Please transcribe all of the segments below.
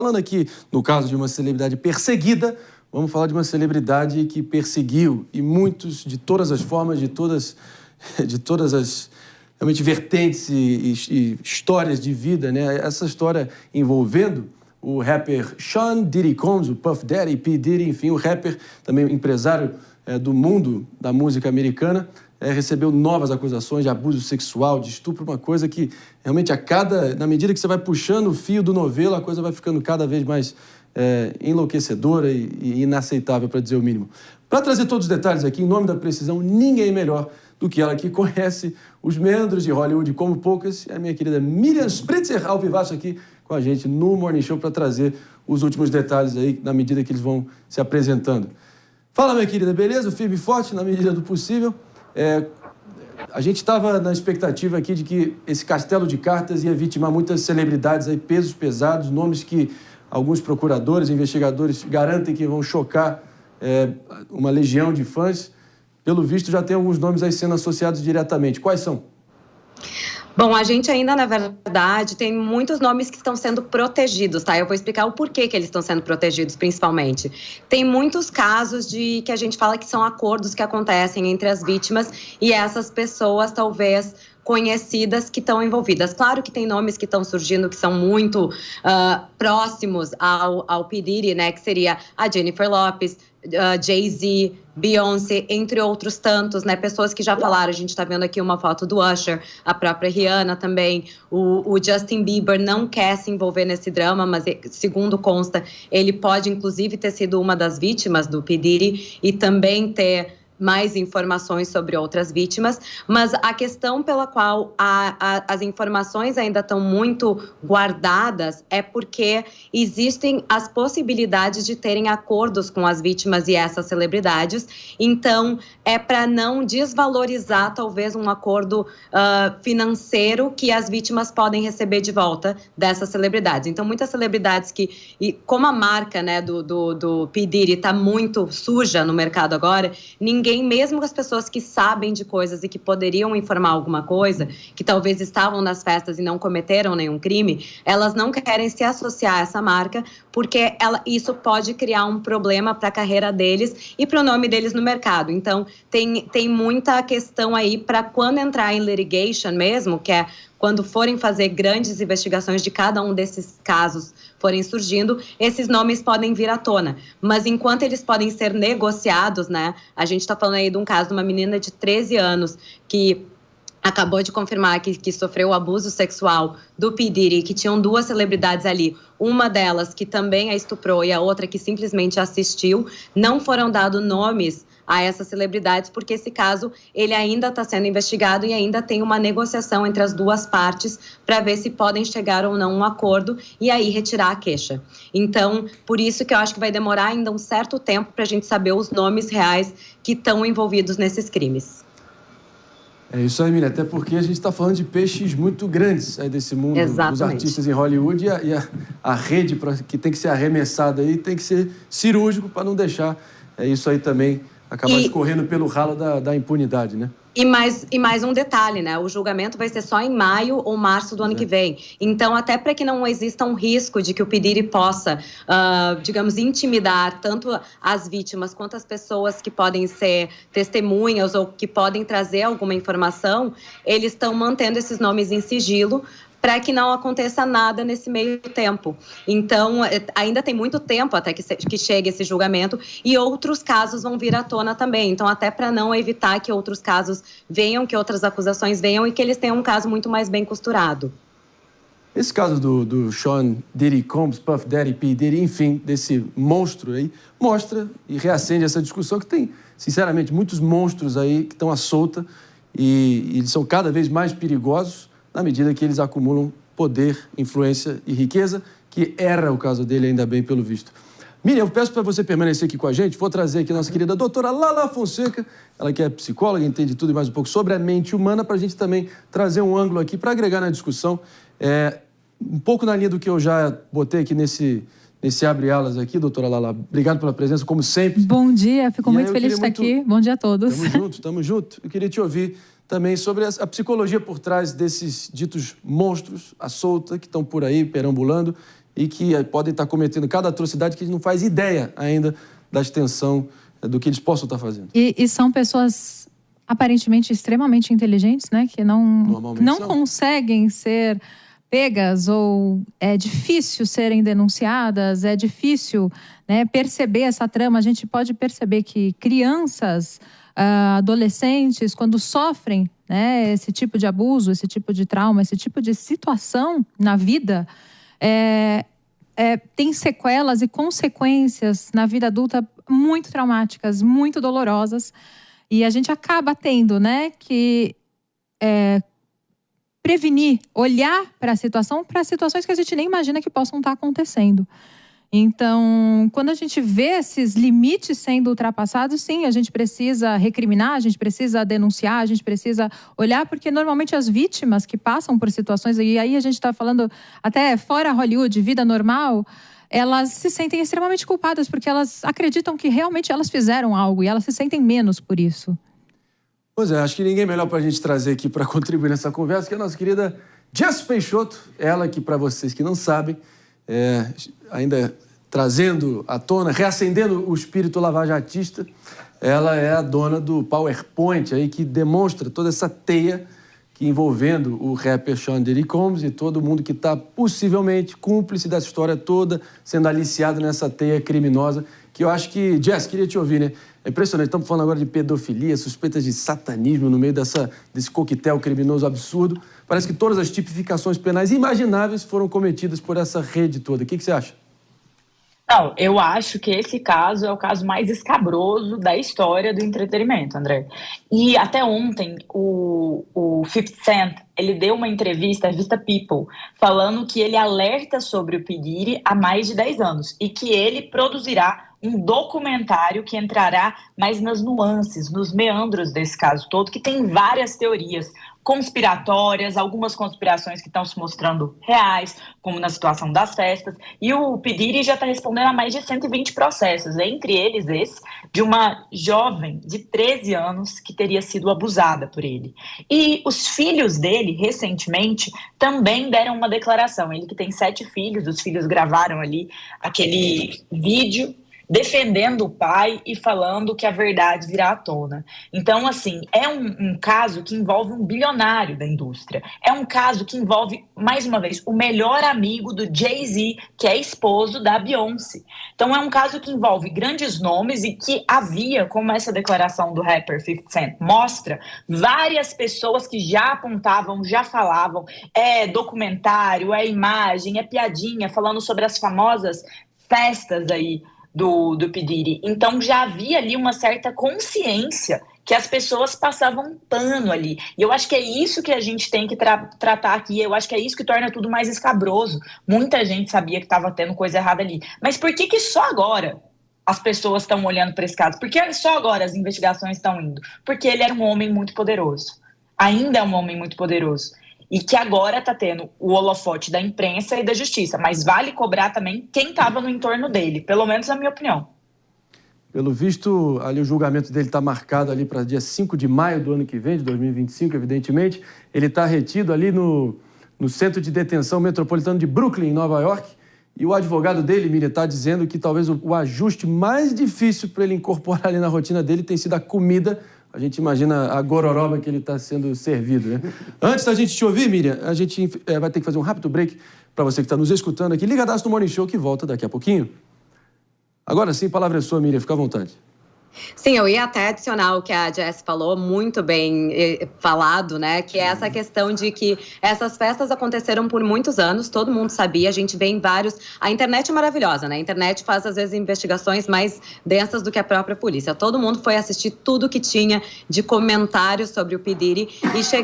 Falando aqui, no caso de uma celebridade perseguida, vamos falar de uma celebridade que perseguiu, e muitos, de todas as formas, de todas as realmente vertentes e histórias de vida, né? Essa história envolvendo o rapper Sean Diddy Combs, o Puff Daddy, P. Diddy, enfim, o rapper, também empresário do mundo da música americana, recebeu novas acusações de abuso sexual, de estupro, uma coisa que realmente na medida que você vai puxando o fio do novelo, a coisa vai ficando cada vez mais enlouquecedora e inaceitável, para dizer o mínimo. Para trazer todos os detalhes aqui, em nome da precisão, ninguém melhor do que ela que conhece os meandros de Hollywood como poucas, a minha querida Miriam Spritzer, ao vivaço aqui com a gente no Morning Show para trazer os últimos detalhes aí, na medida que eles vão se apresentando. Fala, minha querida, beleza? Firme e forte, na medida do possível. A gente estava na expectativa aqui de que esse castelo de cartas ia vitimar muitas celebridades, aí, pesos pesados, nomes que alguns procuradores, investigadores garantem que vão chocar uma legião de fãs. Pelo visto, já tem alguns nomes aí sendo associados diretamente. Quais são? Bom, a gente ainda, na verdade, tem muitos nomes que estão sendo protegidos, tá? Eu vou explicar o porquê que eles estão sendo protegidos, principalmente. Tem muitos casos que a gente fala que são acordos que acontecem entre as vítimas e essas pessoas, talvez, conhecidas que estão envolvidas. Claro que tem nomes que estão surgindo que são muito próximos ao P. Diddy, né? Que seria a Jennifer Lopez, Jay-Z, Beyoncé, entre outros tantos, né? Pessoas que já falaram, a gente está vendo aqui uma foto do Usher, a própria Rihanna também, o Justin Bieber não quer se envolver nesse drama, mas segundo consta, ele pode inclusive ter sido uma das vítimas do P. Diddy e também ter mais informações sobre outras vítimas, mas a questão pela qual as informações ainda estão muito guardadas é porque existem as possibilidades de terem acordos com as vítimas e essas celebridades, então é para não desvalorizar talvez um acordo financeiro que as vítimas podem receber de volta dessas celebridades. Então muitas celebridades como a marca, né, do P. Diddy está muito suja no mercado agora, ninguém, mesmo as pessoas que sabem de coisas e que poderiam informar alguma coisa, que talvez estavam nas festas e não cometeram nenhum crime, elas não querem se associar a essa marca, porque isso pode criar um problema para a carreira deles e para o nome deles no mercado. Então, tem muita questão aí para quando entrar em litigation mesmo, que é quando forem fazer grandes investigações de cada um desses casos forem surgindo, esses nomes podem vir à tona. Mas enquanto eles podem ser negociados, né? A gente está falando aí de um caso de uma menina de 13 anos que acabou de confirmar que sofreu abuso sexual do P. Diddy, que tinham duas celebridades ali, uma delas que também a estuprou e a outra que simplesmente assistiu. Não foram dados nomes a essas celebridades, porque esse caso ele ainda está sendo investigado e ainda tem uma negociação entre as duas partes para ver se podem chegar ou não a um acordo e aí retirar a queixa. Então, por isso que eu acho que vai demorar ainda um certo tempo para a gente saber os nomes reais que estão envolvidos nesses crimes. É isso aí, Miriam, até porque a gente está falando de peixes muito grandes aí desse mundo. Exatamente. Dos artistas em Hollywood e a rede que tem que ser arremessada aí tem que ser cirúrgico para não deixar isso aí também acabar escorrendo pelo ralo da impunidade, né? E mais um detalhe, né? O julgamento vai ser só em maio ou março do ano que vem. Então, até para que não exista um risco de que o P. Diddy possa, digamos, intimidar tanto as vítimas quanto as pessoas que podem ser testemunhas ou que podem trazer alguma informação, eles estão mantendo esses nomes em sigilo para que não aconteça nada nesse meio tempo. Então, ainda tem muito tempo até que chegue esse julgamento e outros casos vão vir à tona também. Então, até para não evitar que outros casos venham, que outras acusações venham e que eles tenham um caso muito mais bem costurado. Esse caso do Sean Diddy Combs, Puff Daddy, P. Diddy, enfim, desse monstro aí, mostra e reacende essa discussão que tem, sinceramente, muitos monstros aí que estão à solta e eles são cada vez mais perigosos na medida que eles acumulam poder, influência e riqueza, que era o caso dele, ainda bem, pelo visto. Miriam, eu peço para você permanecer aqui com a gente. Vou trazer aqui a nossa querida doutora Lala Fonseca, ela que é psicóloga, entende tudo e mais um pouco sobre a mente humana, para a gente também trazer um ângulo aqui para agregar na discussão, um pouco na linha do que eu já botei aqui nesse abre-alas aqui, doutora Lala. Obrigado pela presença, como sempre. Bom dia, fico muito feliz de estar aqui. Bom dia a todos. Tamo junto. Eu queria te ouvir também sobre a psicologia por trás desses ditos monstros à solta que estão por aí perambulando e que podem estar cometendo cada atrocidade que a gente não faz ideia ainda da extensão do que eles possam estar fazendo. E são pessoas aparentemente extremamente inteligentes, né? Que não conseguem ser pegas, ou é difícil serem denunciadas, é difícil, né, perceber essa trama. A gente pode perceber que crianças, adolescentes, quando sofrem, né, esse tipo de abuso, esse tipo de trauma, esse tipo de situação na vida, tem sequelas e consequências na vida adulta muito traumáticas, muito dolorosas. E a gente acaba tendo, né, que prevenir, olhar para situações que a gente nem imagina que possam estar acontecendo. Então, quando a gente vê esses limites sendo ultrapassados, sim, a gente precisa recriminar, a gente precisa denunciar, a gente precisa olhar, porque normalmente as vítimas que passam por situações, e aí a gente está falando até fora Hollywood, vida normal, elas se sentem extremamente culpadas, porque elas acreditam que realmente elas fizeram algo e elas se sentem menos por isso. Pois é, acho que ninguém melhor para a gente trazer aqui para contribuir nessa conversa que a nossa querida Jess Peixoto, ela que, para vocês que não sabem, ainda trazendo à tona, reacendendo o espírito lavajatista, ela é a dona do PowerPoint aí que demonstra toda essa teia que envolvendo o rapper Sean Diddy Combs e todo mundo que está possivelmente cúmplice dessa história toda, sendo aliciado nessa teia criminosa, que eu acho que, Jess, queria te ouvir, né? É impressionante, estamos falando agora de pedofilia, suspeitas de satanismo no meio desse coquetel criminoso absurdo. Parece que todas as tipificações penais imagináveis foram cometidas por essa rede toda. O que você acha? Não, eu acho que esse caso é o caso mais escabroso da história do entretenimento, André. E até ontem, o 50 Cent, ele deu uma entrevista à revista People, falando que ele alerta sobre o P. Diddy há mais de 10 anos e que ele produzirá um documentário que entrará mais nas nuances, nos meandros desse caso todo, que tem várias teorias conspiratórias, algumas conspirações que estão se mostrando reais, como na situação das festas, e o P. Diddy já está respondendo a mais de 120 processos, entre eles esse de uma jovem de 13 anos que teria sido abusada por ele. E os filhos dele, recentemente, também deram uma declaração. Ele que tem 7 filhos, os filhos gravaram ali aquele vídeo defendendo o pai e falando que a verdade virá à tona. Então, assim, é um caso que envolve um bilionário da indústria. É um caso que envolve, mais uma vez, o melhor amigo do Jay-Z, que é esposo da Beyoncé. Então, é um caso que envolve grandes nomes e que havia, como essa declaração do rapper 50 Cent mostra, várias pessoas que já apontavam, já falavam, é documentário, é imagem, é piadinha, falando sobre as famosas festas aí do P. Diddy. Então já havia ali uma certa consciência que as pessoas passavam pano ali. E eu acho que é isso que a gente tem que tratar aqui. Eu acho que é isso que torna tudo mais escabroso. Muita gente sabia que estava tendo coisa errada ali. Mas por que só agora as pessoas estão olhando para esse caso? Por que só agora as investigações estão indo? Porque ele era um homem muito poderoso. Ainda é um homem muito poderoso. E que agora está tendo o holofote da imprensa e da justiça. Mas vale cobrar também quem estava no entorno dele, pelo menos na minha opinião. Pelo visto, ali o julgamento dele está marcado ali para dia 5 de maio do ano que vem, de 2025, evidentemente. Ele está retido ali no Centro de Detenção Metropolitano de Brooklyn, em Nova York. E o advogado dele, Miriam, está dizendo que talvez o ajuste mais difícil para ele incorporar ali na rotina dele tem sido a comida. A gente imagina a gororoba que ele está sendo servido, né? Antes da gente te ouvir, Miriam, a gente vai ter que fazer um rápido break para você que está nos escutando aqui. Ligadaço no Morning Show, que volta daqui a pouquinho. Agora sim, a palavra é sua, Miriam. Fica à vontade. Sim, eu ia até adicionar o que a Jess falou, muito bem falado, né? Que é essa questão de que essas festas aconteceram por muitos anos, todo mundo sabia, a gente vê em vários... A internet é maravilhosa, né? A internet faz, às vezes, investigações mais densas do que a própria polícia. Todo mundo foi assistir tudo que tinha de comentários sobre o P. Diddy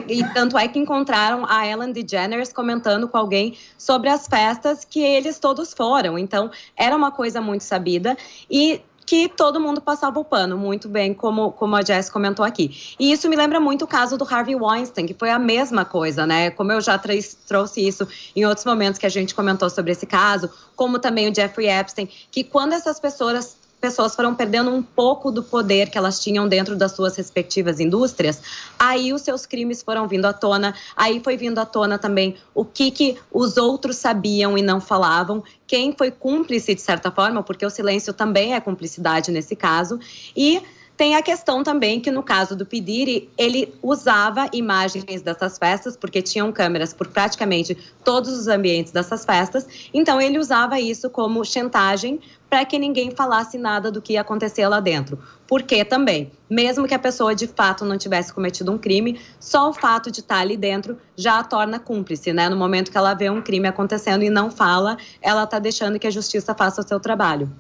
e tanto é que encontraram a Ellen DeGeneres comentando com alguém sobre as festas que eles todos foram. Então, era uma coisa muito sabida e que todo mundo passava o pano, muito bem, como a Jess comentou aqui. E isso me lembra muito o caso do Harvey Weinstein, que foi a mesma coisa, né? Como eu já trouxe isso em outros momentos que a gente comentou sobre esse caso, como também o Jeffrey Epstein, que quando essas pessoas pessoas foram perdendo um pouco do poder que elas tinham dentro das suas respectivas indústrias, aí os seus crimes foram vindo à tona, aí foi vindo à tona também o que os outros sabiam e não falavam, quem foi cúmplice de certa forma, porque o silêncio também é cumplicidade nesse caso, e tem a questão também que no caso do P. Diddy, ele usava imagens dessas festas, porque tinham câmeras por praticamente todos os ambientes dessas festas, então ele usava isso como chantagem para que ninguém falasse nada do que ia acontecer lá dentro. Porque também, mesmo que a pessoa de fato não tivesse cometido um crime, só o fato de estar ali dentro já a torna cúmplice, né? No momento que ela vê um crime acontecendo e não fala, ela está deixando que a justiça faça o seu trabalho.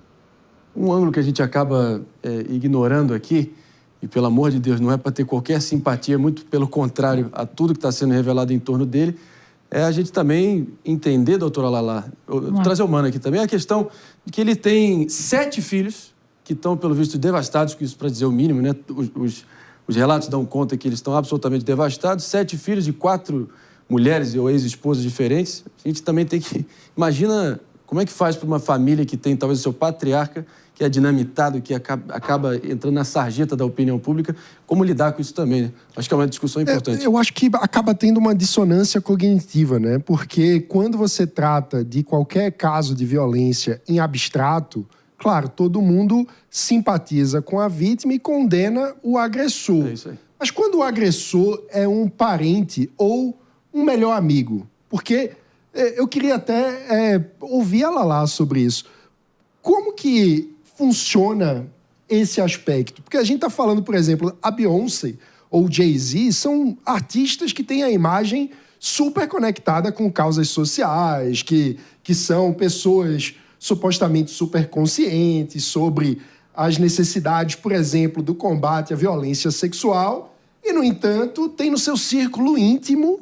Um ângulo que a gente acaba ignorando aqui, e pelo amor de Deus, não é para ter qualquer simpatia, muito pelo contrário a tudo que está sendo revelado em torno dele, é a gente também entender, doutora Lala, trazer o Mano aqui também, a questão de que ele tem 7 filhos que estão, pelo visto, devastados, com isso para dizer o mínimo, né? Os relatos dão conta que eles estão absolutamente devastados, 7 filhos de 4 mulheres ou ex-esposas diferentes. A gente também tem que... Imagina como é que faz para uma família que tem talvez o seu patriarca, que é dinamitado, que acaba entrando na sarjeta da opinião pública, como lidar com isso também, né? Acho que é uma discussão importante. Eu acho que acaba tendo uma dissonância cognitiva, né? Porque quando você trata de qualquer caso de violência em abstrato, claro, todo mundo simpatiza com a vítima e condena o agressor. É isso aí. Mas quando o agressor é um parente ou um melhor amigo, porque eu queria até ouvir a Lala sobre isso. Como que funciona esse aspecto? Porque a gente está falando, por exemplo, a Beyoncé ou Jay-Z são artistas que têm a imagem super conectada com causas sociais, que são pessoas supostamente super conscientes sobre as necessidades, por exemplo, do combate à violência sexual e, no entanto, tem no seu círculo íntimo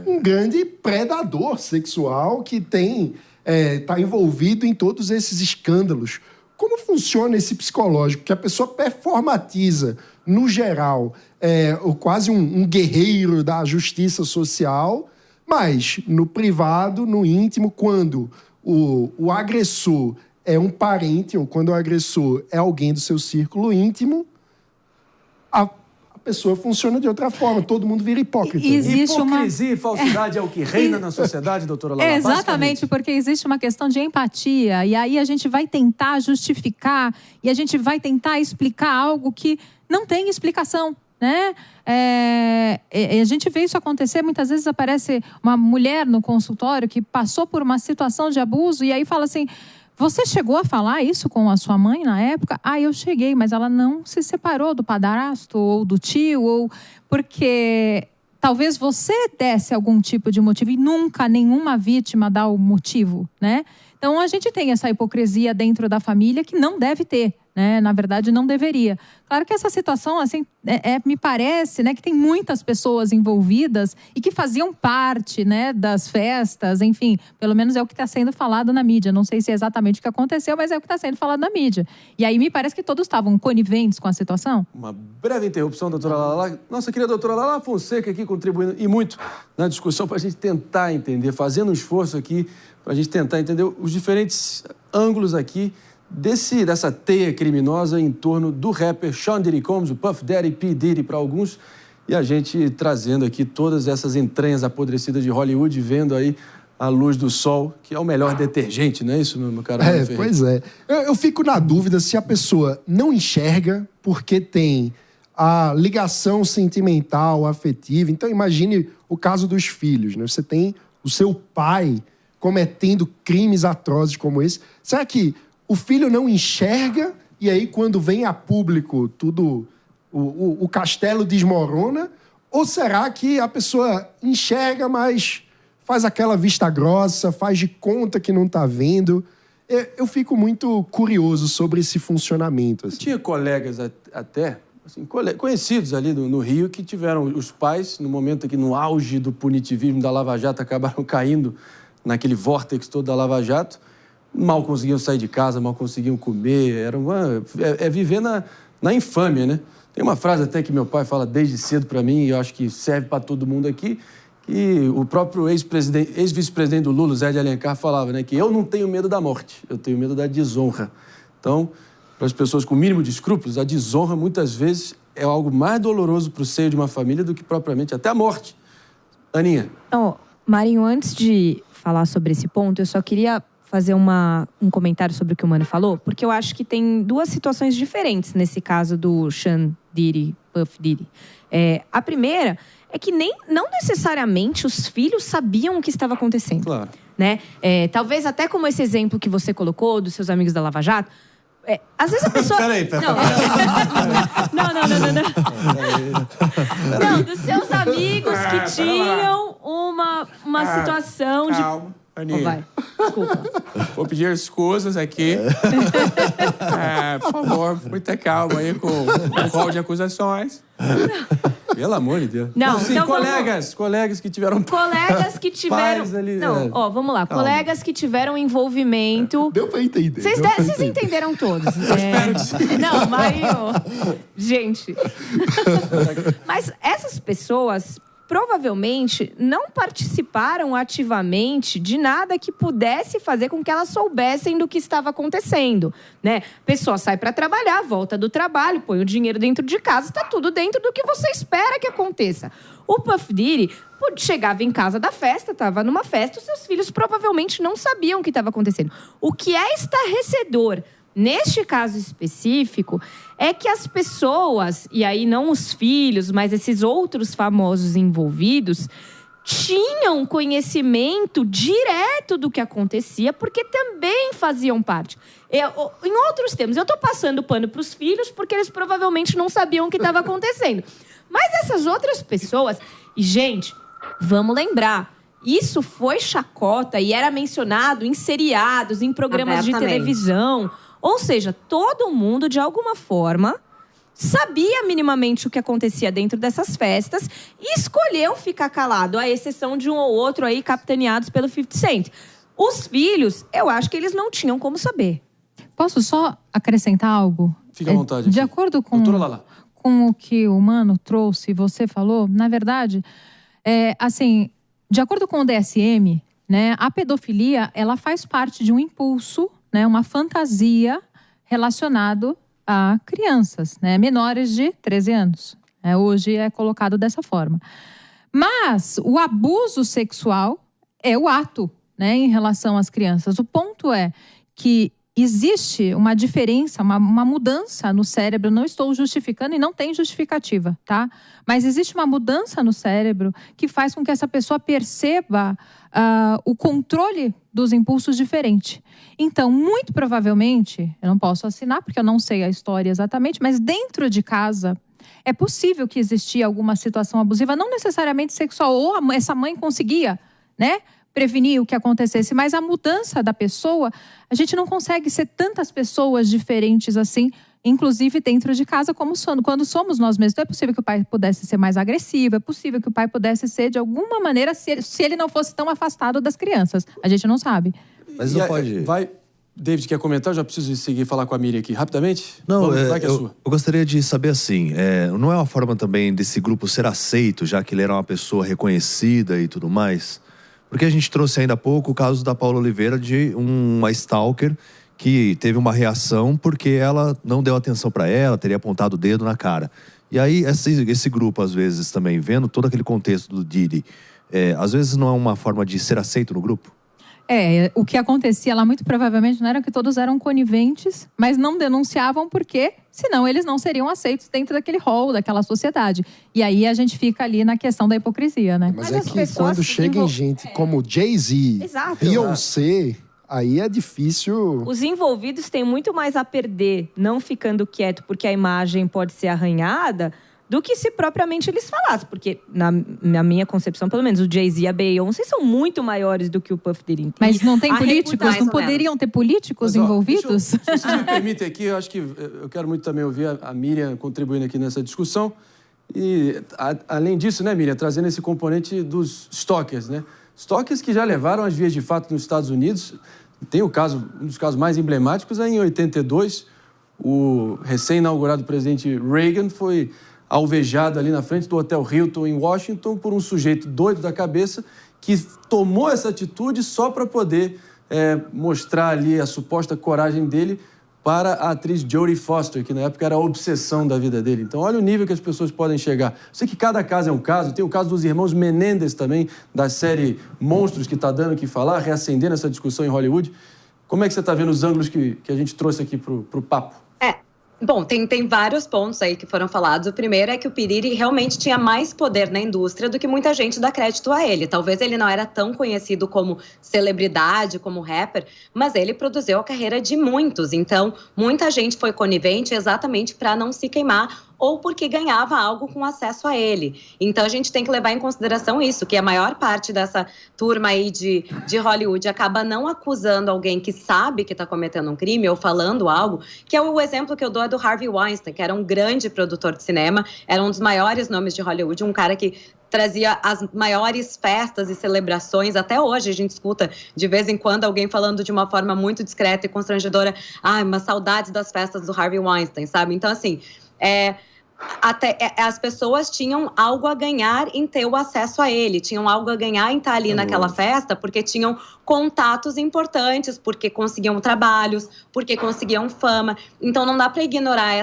um grande predador sexual que está envolvido em todos esses escândalos. Como funciona esse psicológico que a pessoa performatiza, no geral, quase um guerreiro da justiça social, mas no privado, no íntimo, quando o agressor é um parente ou quando o agressor é alguém do seu círculo íntimo, a pessoa funciona de outra forma, todo mundo vira hipócrita. Hipocrisia e falsidade é o que reina na sociedade, doutora Lala? Exatamente, porque existe uma questão de empatia, e aí a gente vai tentar justificar, e a gente vai tentar explicar algo que não tem explicação, né? A gente vê isso acontecer, muitas vezes aparece uma mulher no consultório que passou por uma situação de abuso, e aí fala assim... Você chegou a falar isso com a sua mãe na época? Eu cheguei, mas ela não se separou do padrasto ou do tio, ou porque talvez você desse algum tipo de motivo e nunca nenhuma vítima dá o motivo, né? Então, a gente tem essa hipocrisia dentro da família que não deve ter, né? Na verdade, não deveria. Claro que essa situação, assim, me parece, né, que tem muitas pessoas envolvidas e que faziam parte, né, das festas, enfim, pelo menos é o que está sendo falado na mídia. Não sei se é exatamente o que aconteceu, mas é o que está sendo falado na mídia. E aí me parece que todos estavam coniventes com a situação. Uma breve interrupção, doutora Lala. Nossa querida doutora Lala Fonseca aqui contribuindo, e muito, na discussão para a gente tentar entender, fazendo um esforço aqui, para a gente tentar entender os diferentes ângulos aqui dessa teia criminosa em torno do rapper Sean Diddy Combs, o Puff Daddy, P. Diddy para alguns, e a gente trazendo aqui todas essas entranhas apodrecidas de Hollywood, vendo aí a luz do sol, que é o melhor detergente, não é isso, meu caro? Pois é. Eu fico na dúvida se a pessoa não enxerga porque tem a ligação sentimental, afetiva. Então, imagine o caso dos filhos, né? Você tem o seu pai cometendo crimes atrozes como esse. Será que o filho não enxerga e aí, quando vem a público, tudo o castelo desmorona? Ou será que a pessoa enxerga, mas faz aquela vista grossa, faz de conta que não está vendo? Eu fico muito curioso sobre esse funcionamento. Assim. Eu tinha colegas até, assim, conhecidos ali no Rio, que tiveram os pais, no momento que no auge do punitivismo da Lava Jato, acabaram caindo naquele vórtex todo da Lava Jato, mal conseguiam sair de casa, mal conseguiam comer, viver na infâmia, né? Tem uma frase até que meu pai fala desde cedo para mim, e eu acho que serve para todo mundo aqui, que o próprio ex-vice-presidente do Lula, Zé de Alencar, falava, né, que eu não tenho medo da morte, eu tenho medo da desonra. Então, para as pessoas com o mínimo de escrúpulos, a desonra muitas vezes é algo mais doloroso para o seio de uma família do que propriamente até a morte. Aninha. Então, Marinho, antes de falar sobre esse ponto, eu só queria fazer um comentário sobre o que o Mano falou, porque eu acho que tem duas situações diferentes nesse caso do Sean Diddy, Puff Diddy. A primeira é que não necessariamente os filhos sabiam o que estava acontecendo. Claro. Né? Talvez até como esse exemplo que você colocou dos seus amigos da Lava Jato, às vezes a pessoa... Peraí. Não, dos seus amigos que tinham uma situação de... Calma, Aninha. Vai, desculpa. Vou pedir escusas aqui. Por favor, muita calma aí com o rol de acusações. Pelo amor de Deus. Não, sim, então colegas que tiveram... Colegas que tiveram... Pais ali, Não, vamos lá. Calma. Colegas que tiveram envolvimento... Deu pra entender. Vocês entenderam todos. Não, Marinho. Gente. Mas essas pessoas provavelmente não participaram ativamente de nada que pudesse fazer com que elas soubessem do que estava acontecendo, né? A pessoa sai para trabalhar, volta do trabalho, põe o dinheiro dentro de casa, está tudo dentro do que você espera que aconteça. O Puff Diddy chegava em casa da festa, estava numa festa, os seus filhos provavelmente não sabiam o que estava acontecendo. O que é estarrecedor neste caso específico é que as pessoas, e aí não os filhos, mas esses outros famosos envolvidos, tinham conhecimento direto do que acontecia, porque também faziam parte. Em outros termos, eu estou passando pano para os filhos porque eles provavelmente não sabiam o que estava acontecendo. Mas essas outras pessoas... E, gente, vamos lembrar... Isso foi chacota e era mencionado em seriados, em programas de televisão. Ou seja, todo mundo, de alguma forma, sabia minimamente o que acontecia dentro dessas festas e escolheu ficar calado, à exceção de um ou outro aí capitaneados pelo 50 Cent. Os filhos, eu acho que eles não tinham como saber. Posso só acrescentar algo? Fica à vontade. De acordo com o que o Mano trouxe e você falou, na verdade, assim... De acordo com o DSM, né, a pedofilia ela faz parte de um impulso, né, uma fantasia relacionado a crianças, né, menores de 13 anos. Hoje é colocado dessa forma. Mas o abuso sexual é o ato, né, em relação às crianças. O ponto é que existe uma diferença, uma mudança no cérebro. Não estou justificando e não tem justificativa, tá? Mas existe uma mudança no cérebro que faz com que essa pessoa perceba o controle dos impulsos diferente. Então, muito provavelmente, eu não posso assinar porque eu não sei a história exatamente, mas dentro de casa é possível que existia alguma situação abusiva, não necessariamente sexual, ou essa mãe conseguia, né, prevenir o que acontecesse, mas a mudança da pessoa, a gente não consegue ser tantas pessoas diferentes assim, inclusive dentro de casa, como quando somos nós mesmos. Então é possível que o pai pudesse ser mais agressivo, é possível que o pai pudesse ser, de alguma maneira, se ele não fosse tão afastado das crianças. A gente não sabe. Mas não pode... David, quer comentar? Eu já preciso seguir e falar com a Miriam aqui. Rapidamente? Não, vai que é sua. Eu gostaria de saber assim, não é uma forma também desse grupo ser aceito, já que ele era uma pessoa reconhecida e tudo mais... Porque a gente trouxe ainda há pouco o caso da Paula Oliveira de uma stalker que teve uma reação porque ela não deu atenção para ela, teria apontado o dedo na cara. E aí esse grupo, às vezes, também vendo todo aquele contexto do Diddy, às vezes não é uma forma de ser aceito no grupo? O que acontecia lá muito provavelmente não era que todos eram coniventes, mas não denunciavam porque, senão eles não seriam aceitos dentro daquele rol, daquela sociedade. E aí a gente fica ali na questão da hipocrisia, né? Mas é que quando chega em gente como Jay-Z, Beyoncé, aí é difícil... Os envolvidos têm muito mais a perder não ficando quieto porque a imagem pode ser arranhada do que se propriamente eles falassem. Porque, na minha concepção, pelo menos, o Jay-Z e a Beyoncé são muito maiores do que o Puff Diddy. Mas não tem políticos? Não poderiam ter políticos envolvidos? Se vocês me permitem aqui, eu acho que eu quero muito também ouvir a Miriam contribuindo aqui nessa discussão. E, além disso, né, Miriam, trazendo esse componente dos stalkers, né? Stalkers que já levaram as vias de fato nos Estados Unidos. Tem um dos casos mais emblemáticos, em 82, o recém-inaugurado presidente Reagan foi alvejado ali na frente do Hotel Hilton em Washington por um sujeito doido da cabeça que tomou essa atitude só para poder mostrar ali a suposta coragem dele para a atriz Jodie Foster, que na época era a obsessão da vida dele. Então, olha o nível que as pessoas podem chegar. Eu sei que cada caso é um caso. Tem o caso dos irmãos Menendez também, da série Monstros, que está dando o que falar, reacendendo essa discussão em Hollywood. Como é que você está vendo os ângulos que a gente trouxe aqui para o papo? Bom, tem vários pontos aí que foram falados. O primeiro é que o Piriri realmente tinha mais poder na indústria do que muita gente dá crédito a ele. Talvez ele não era tão conhecido como celebridade, como rapper, mas ele produziu a carreira de muitos. Então, muita gente foi conivente exatamente para não se queimar ou porque ganhava algo com acesso a ele. Então, a gente tem que levar em consideração isso, que a maior parte dessa turma aí de Hollywood acaba não acusando alguém que sabe que está cometendo um crime ou falando algo, que é o exemplo que eu dou é do Harvey Weinstein, que era um grande produtor de cinema, era um dos maiores nomes de Hollywood, um cara que trazia as maiores festas e celebrações. Até hoje a gente escuta de vez em quando alguém falando de uma forma muito discreta e constrangedora, mas saudades das festas do Harvey Weinstein, sabe? Então, assim, as pessoas tinham algo a ganhar em ter o acesso a ele, tinham algo a ganhar em estar ali naquela festa, porque tinham contatos importantes, porque conseguiam trabalhos, porque conseguiam fama. Então não dá para ignorar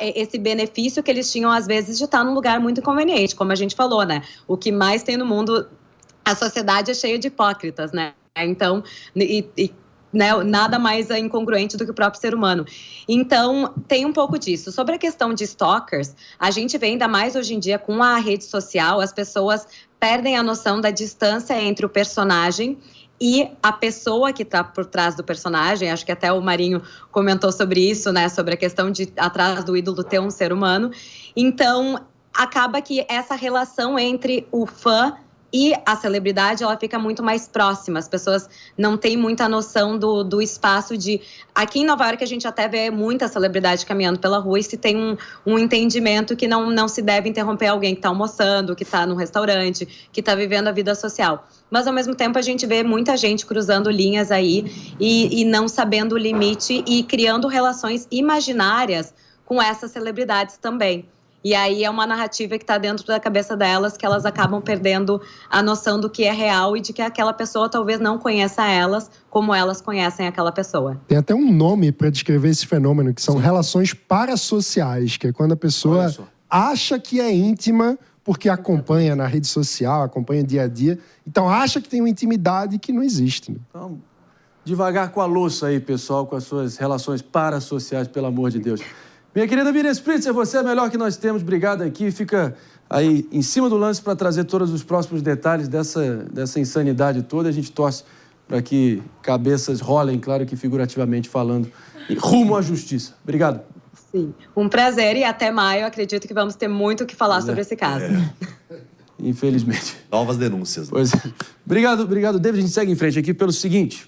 esse benefício que eles tinham, às vezes, de estar num lugar muito inconveniente, como a gente falou, né? O que mais tem no mundo, a sociedade é cheia de hipócritas, né? Então, né, nada mais incongruente do que o próprio ser humano. Então, tem um pouco disso. Sobre a questão de stalkers, a gente vê ainda mais hoje em dia com a rede social, as pessoas perdem a noção da distância entre o personagem e a pessoa que está por trás do personagem. Acho que até o Marinho comentou sobre isso, né, sobre a questão de atrás do ídolo ter um ser humano. Então, acaba que essa relação entre o fã e a celebridade, ela fica muito mais próxima. As pessoas não têm muita noção do espaço de... Aqui em Nova York, a gente até vê muita celebridade caminhando pela rua e se tem um entendimento que não se deve interromper alguém que está almoçando, que está num restaurante, que está vivendo a vida social. Mas, ao mesmo tempo, a gente vê muita gente cruzando linhas aí e não sabendo o limite e criando relações imaginárias com essas celebridades também. E aí é uma narrativa que está dentro da cabeça delas, que elas acabam perdendo a noção do que é real e de que aquela pessoa talvez não conheça elas como elas conhecem aquela pessoa. Tem até um nome para descrever esse fenômeno, que são relações parassociais, que é quando a pessoa acha que é íntima porque acompanha na rede social, acompanha dia a dia, então acha que tem uma intimidade que não existe. Então, devagar com a louça aí, pessoal, com as suas relações parassociais, pelo amor de Deus. Minha querida Miriam Spritzer, você é a melhor que nós temos. Obrigado aqui. Fica aí em cima do lance para trazer todos os próximos detalhes dessa insanidade toda. A gente torce para que cabeças rolem, claro que figurativamente falando, rumo à justiça. Obrigado. Sim, um prazer e até maio. Acredito que vamos ter muito o que falar sobre esse caso. Infelizmente. Novas denúncias. Né? Pois é. Obrigado, David. A gente segue em frente aqui pelo seguinte...